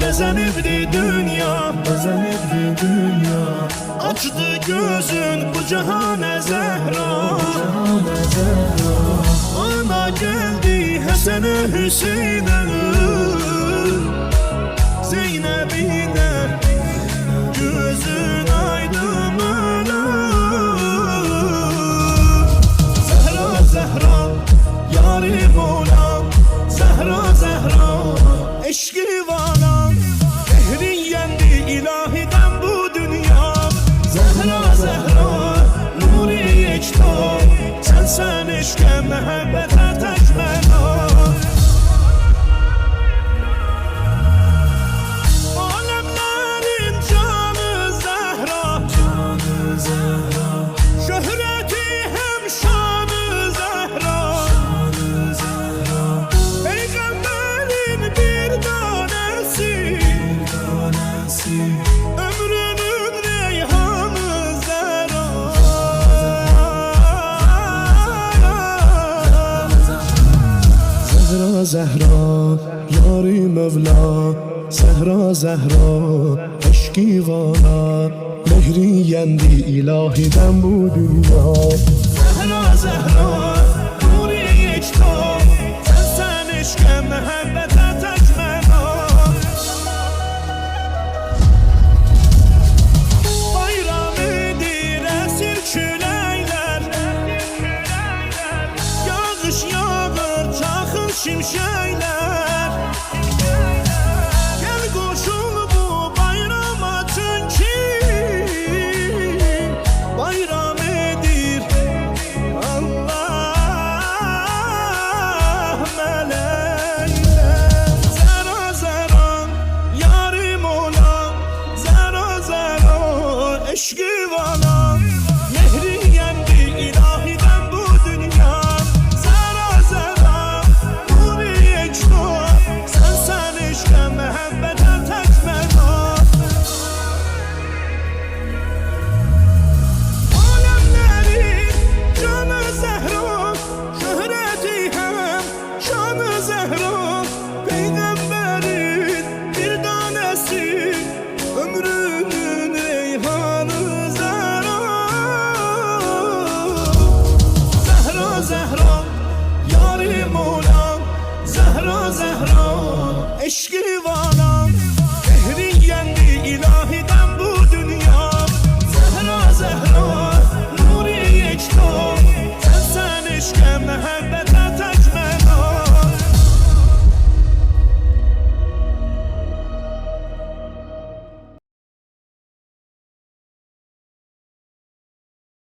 bezenibdi dünya, bezenibdi dünya. Açdı gözün bu cihane Zehra, ana geldi Hasan'e Hüseyin'e, Zeynep'ine gözün aydın olur. Zehra Zehra yarim ola, Zehra Zehra eşki vana, mehrin yendi ilahiden bu dünya. Zehra Zehra nuri yekta, sen eşke mehabbete tekmena. Alemlerin canı Zehra, canı Zehra. Şöhreti hem şanı Zehra, şanı Zehra. Peygamberin bir tanesi, bir tanesi. Ömrünün reyhanı Zehra. Zehra Zehra yari Mevla, Zehra Zehra eşki vana, mehri yendi ilahiden bu dünya. Zehra Zehra nuri yekta, sen eşke mehabbete tekmena. Bayram edir esir küleyler, yağış yağır çakıl şimşekler. Gel koşul bu bayrama çünkü bayram edir Allah melekler. Zehra Zehra yarim ola, Zehra Zehra eşki vana, mehri yendi ilahiden bu dünya. Zehra Zehra nuri yekta, sen eşke mehabbete tekmena. Alemlerin canı Zehra, şöhreti hem şanı Zehra. Peygamberin bir tanesi, ömrünün reyhanı Zehra. Zehra Zehra yarim ola, Zehra Zehra eşki vana.